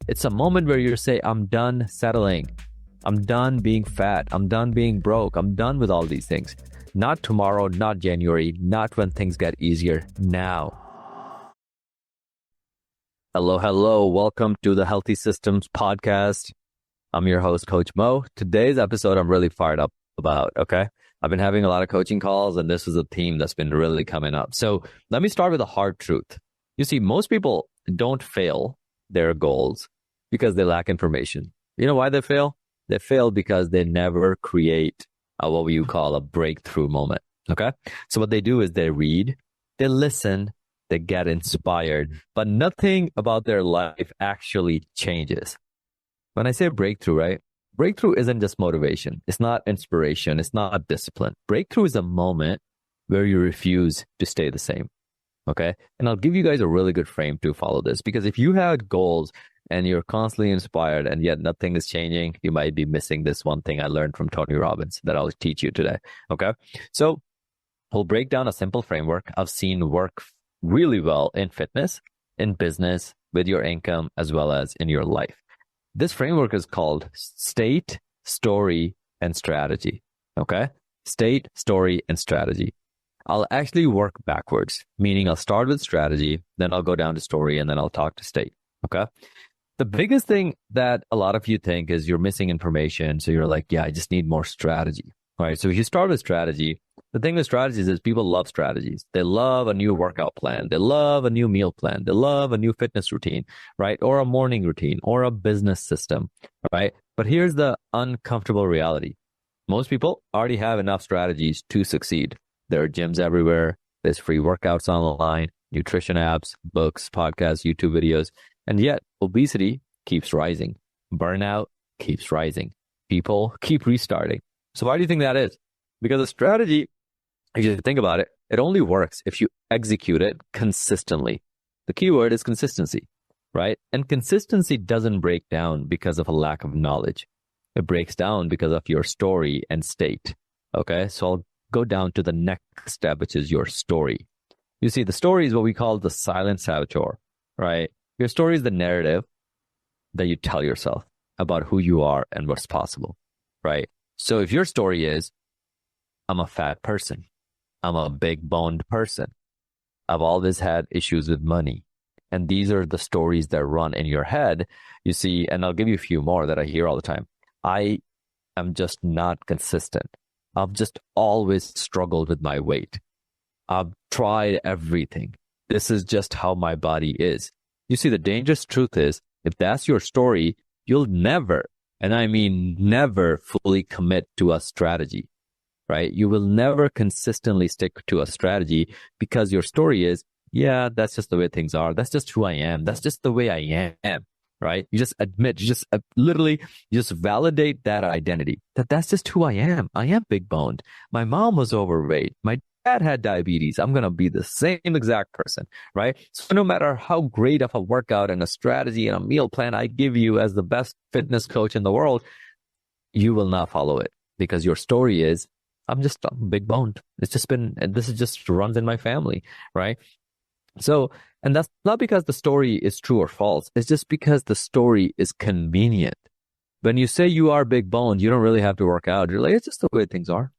It's a moment where you say, I'm done settling. I'm done being fat. I'm done being broke. I'm done with all these things. Not tomorrow, not January, not when things get easier. Now. Hello, hello. Welcome to the Healthy Systems Podcast. I'm your host, Coach Mo. Today's episode, I'm really fired up about, okay? I've been having a lot of coaching calls, and this is a theme that's been really coming up. So let me start with a hard truth. You see, most people don't fail their goals because they lack information. You know why they fail? They fail because they never create what you call a breakthrough moment, okay? So what they do is they read, they listen, they get inspired, but nothing about their life actually changes. When I say breakthrough, right? Breakthrough isn't just motivation. It's not inspiration. It's not discipline. Breakthrough is a moment where you refuse to stay the same, okay? And I'll give you guys a really good frame to follow this, because if you had goals and you're constantly inspired and yet nothing is changing, you might be missing this one thing I learned from Tony Robbins that I'll teach you today, okay? So we'll break down a simple framework I've seen work really well in fitness, in business, with your income, as well as in your life. This framework is called state, story, and strategy, okay? State, story, and strategy. I'll actually work backwards, meaning I'll start with strategy, then I'll go down to story, and then I'll talk to state, okay? The biggest thing that a lot of you think is you're missing information. So you're like, yeah, I just need more strategy, right? So if you start with strategy, the thing with strategies is people love strategies. They love a new workout plan. They love a new meal plan. They love a new fitness routine, right? Or a morning routine or a business system, right? But here's the uncomfortable reality. Most people already have enough strategies to succeed. There are gyms everywhere. There's free workouts online, nutrition apps, books, podcasts, YouTube videos. And yet obesity keeps rising. Burnout keeps rising. People keep restarting. So why do you think that is? Because a strategy, if you think about it, it only works if you execute it consistently. The key word is consistency, right? And consistency doesn't break down because of a lack of knowledge. It breaks down because of your story and state. Okay, so I'll go down to the next step, which is your story. You see, the story is what we call the silent saboteur, right? Your story is the narrative that you tell yourself about who you are and what's possible, right? So if your story is, I'm a fat person, I'm a big boned person, I've always had issues with money, and these are the stories that run in your head, you see, and I'll give you a few more that I hear all the time. I am just not consistent. I've just always struggled with my weight. I've tried everything. This is just how my body is. You see, the dangerous truth is, if that's your story, you'll never, and I mean never, fully commit to a strategy, right? You will never consistently stick to a strategy because your story is, yeah, that's just the way things are. That's just who I am. That's just the way I am, right? You just admit, you just literally just validate that identity, that that's just who I am. I am big boned. My mom was overweight. My dad had diabetes. I'm going to be the same exact person, right? So no matter how great of a workout and a strategy and a meal plan I give you as the best fitness coach in the world, you will not follow it because your story is, I'm big boned. It's just been, and this is just runs in my family, right? So, and that's not because the story is true or false. It's just because the story is convenient. When you say you are big boned, you don't really have to work out. You're like, it's just the way things are.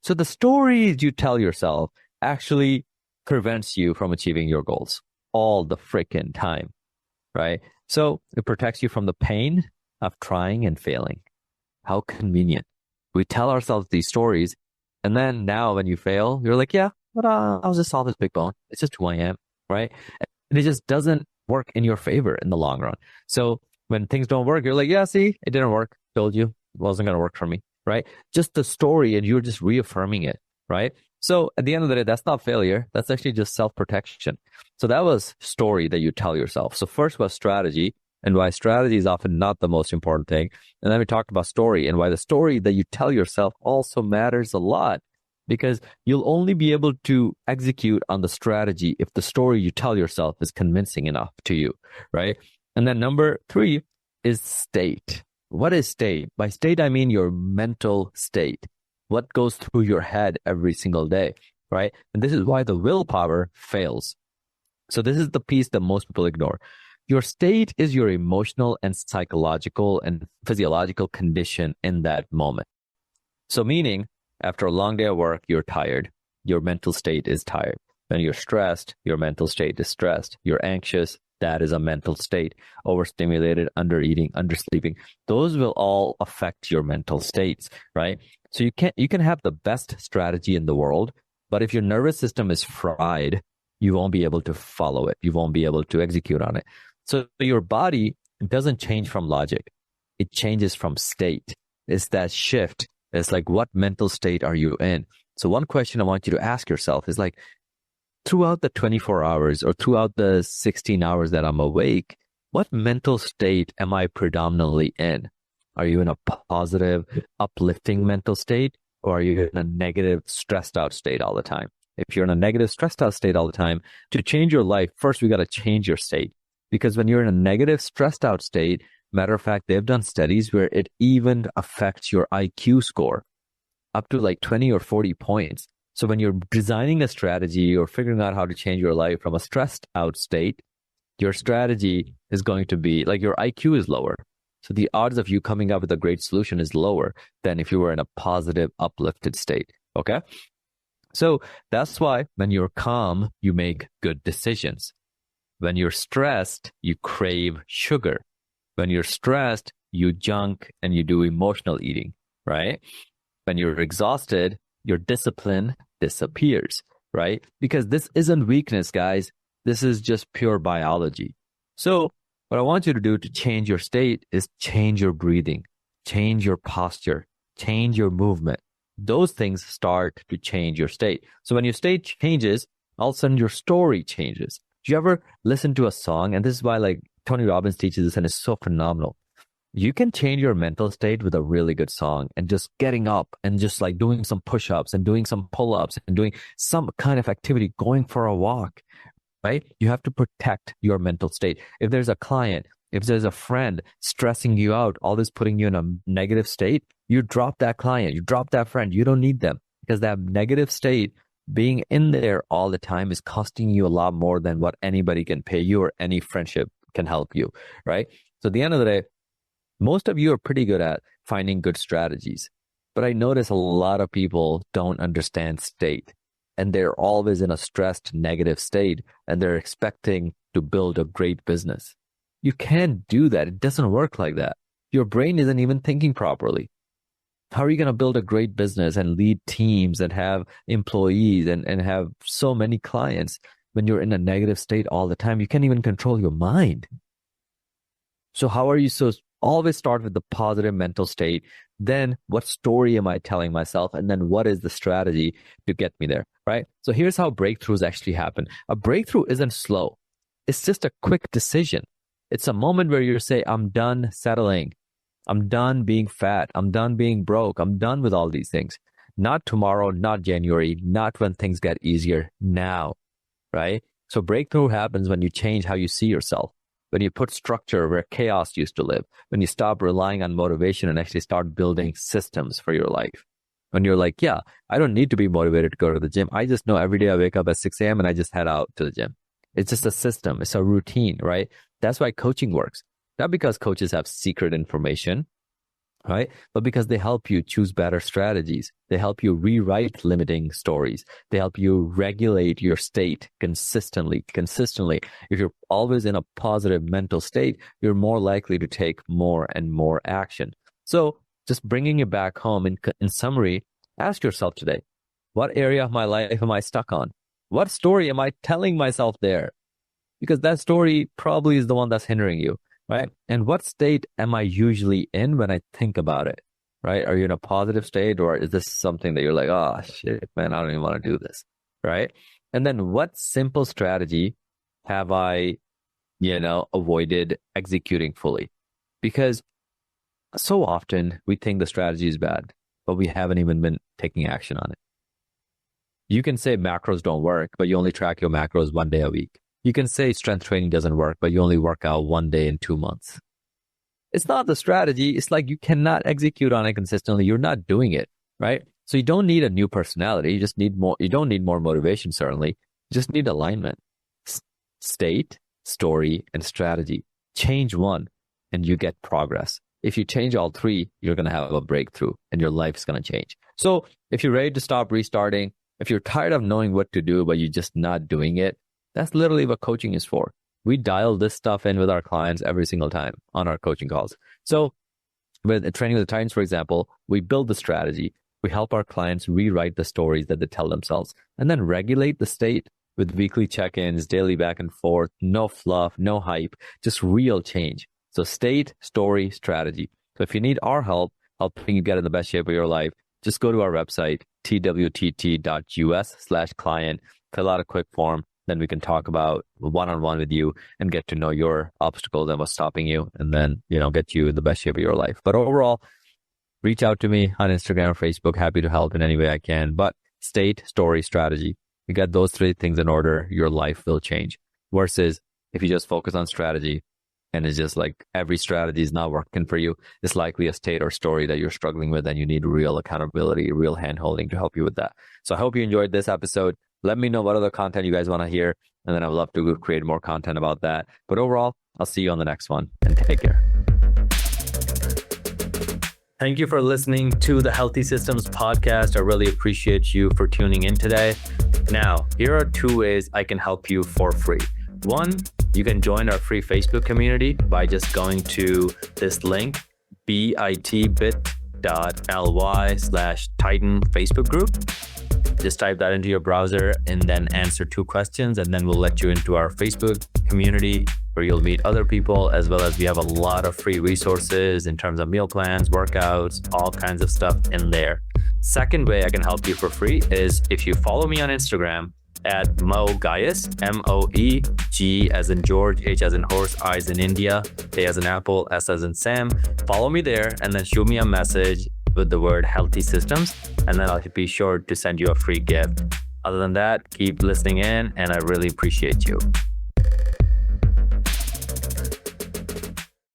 So the stories you tell yourself actually prevents you from achieving your goals all the freaking time, right? So it protects you from the pain of trying and failing. How convenient. We tell ourselves these stories, and then now when you fail, you're like, yeah, but I was just all this big bone. It's just who I am, right? And it just doesn't work in your favor in the long run. So when things don't work, you're like, yeah, see, it didn't work. Told you, it wasn't going to work for me, right? Just the story, and you're just reaffirming it, right? So at the end of the day, that's not failure. That's actually just self-protection. So that was story that you tell yourself. So first was strategy, and why strategy is often not the most important thing. And then we talked about story, and why the story that you tell yourself also matters a lot, because you'll only be able to execute on the strategy if the story you tell yourself is convincing enough to you, right? And then number 3 is state. What is state? By state, I mean your mental state. What goes through your head every single day, right? And this is why the willpower fails. So this is the piece that most people ignore. Your state is your emotional and psychological and physiological condition in that moment. So meaning, after a long day of work, you're tired. Your mental state is tired. When you're stressed, your mental state is stressed. You're anxious, that is a mental state. Overstimulated, undereating, undersleeping. Those will all affect your mental states, right? So you can have the best strategy in the world, but if your nervous system is fried, you won't be able to follow it. You won't be able to execute on it. So your body doesn't change from logic. It changes from state. It's that shift. It's like, what mental state are you in? So one question I want you to ask yourself is like, throughout the 24 hours or throughout the 16 hours that I'm awake, what mental state am I predominantly in? Are you in a positive, uplifting mental state, or are you in a negative, stressed out state all the time? If you're in a negative, stressed out state all the time, to change your life, first we got to change your state. Because when you're in a negative, stressed out state, matter of fact, they've done studies where it even affects your IQ score up to like 20 or 40 points. So when you're designing a strategy or figuring out how to change your life from a stressed out state, your strategy is going to be like your IQ is lower. So the odds of you coming up with a great solution is lower than if you were in a positive, uplifted state. Okay. So that's why when you're calm, you make good decisions. When you're stressed, you crave sugar. When you're stressed, you junk and you do emotional eating, right? When you're exhausted, your discipline disappears, right? Because this isn't weakness, guys. This is just pure biology. So what I want you to do to change your state is change your breathing, change your posture, change your movement. Those things start to change your state. So when your state changes, all of a sudden your story changes. Do you ever listen to a song? And this is why like Tony Robbins teaches this and it's so phenomenal. You can change your mental state with a really good song and just getting up and just like doing some push-ups and doing some pull-ups and doing some kind of activity, going for a walk, right? You have to protect your mental state. If there's a client, if there's a friend stressing you out, all this putting you in a negative state, you drop that client, you drop that friend. You don't need them because that negative state being in there all the time is costing you a lot more than what anybody can pay you or any friendship can help you, right? So at the end of the day, most of you are pretty good at finding good strategies, but I notice a lot of people don't understand state and they're always in a stressed negative state and they're expecting to build a great business. You can't do that. It doesn't work like that. Your brain isn't even thinking properly. How are you going to build a great business and lead teams and have employees and have so many clients when you're in a negative state all the time? You can't even control your mind. So how are you always start with the positive mental state. Then what story am I telling myself? And then what is the strategy to get me there, right? So here's how breakthroughs actually happen. A breakthrough isn't slow. It's just a quick decision. It's a moment where you say, I'm done settling. I'm done being fat. I'm done being broke. I'm done with all these things. Not tomorrow, not January, not when things get easier, now, right? So breakthrough happens when you change how you see yourself. When you put structure where chaos used to live, when you stop relying on motivation and actually start building systems for your life. When you're like, yeah, I don't need to be motivated to go to the gym. I just know every day I wake up at 6 a.m. and I just head out to the gym. It's just a system. It's a routine, right? That's why coaching works. Not because coaches have secret information, right? But because they help you choose better strategies. They help you rewrite limiting stories. They help you regulate your state consistently. If you're always in a positive mental state, you're more likely to take more and more action. So just bringing it back home in summary, ask yourself today, what area of my life am I stuck on? What story am I telling myself there? Because that story probably is the one that's hindering you. Right? And what state am I usually in when I think about it? Right? Are you in a positive state or is this something that you're like, oh shit, man, I don't even want to do this. Right? And then what simple strategy have I, avoided executing fully? Because so often we think the strategy is bad, but we haven't even been taking action on it. You can say macros don't work, but you only track your macros 1 day a week. You can say strength training doesn't work, but you only work out 1 day in 2 months. It's not the strategy. It's like you cannot execute on it consistently. You're not doing it, right? So you don't need a new personality. You just need more. You don't need more motivation, certainly. You just need alignment. State, story, and strategy. Change one and you get progress. If you change all three, you're going to have a breakthrough and your life is going to change. So if you're ready to stop restarting, if you're tired of knowing what to do, but you're just not doing it, that's literally what coaching is for. We dial this stuff in with our clients every single time on our coaching calls. So with Training with the Titans, for example, we build the strategy. We help our clients rewrite the stories that they tell themselves and then regulate the state with weekly check-ins, daily back and forth, no fluff, no hype, just real change. So state, story, strategy. So if you need our help helping you get in the best shape of your life, just go to our website, twtt.us/client, fill out a quick form. Then we can talk about one-on-one with you and get to know your obstacles and what's stopping you, and then, get you in the best shape of your life. But overall, reach out to me on Instagram or Facebook. Happy to help in any way I can. But state, story, strategy. You get those three things in order, your life will change. Versus if you just focus on strategy and it's just like every strategy is not working for you, it's likely a state or story that you're struggling with and you need real accountability, real hand-holding to help you with that. So I hope you enjoyed this episode. Let me know what other content you guys want to hear, and then I'd love to create more content about that. But overall, I'll see you on the next one, and take care. Thank you for listening to the Healthy Systems Podcast. I really appreciate you for tuning in today. Now, here are 2 ways I can help you for free. One, you can join our free Facebook community by just going to this link, bit.ly/Titan Facebook group. Just type that into your browser and then answer 2 questions, and then we'll let you into our Facebook community where you'll meet other people, as well as we have a lot of free resources in terms of meal plans, workouts, all kinds of stuff in there. Second way I can help you for free is if you follow me on Instagram at Mo Gaius, MOE, as in George, H as in horse, I as in India, A as in apple, S as in Sam. Follow me there and then shoot me a message with the word Healthy Systems, and then I'll be sure to send you a free gift. Other than that, keep listening in, and I really appreciate you.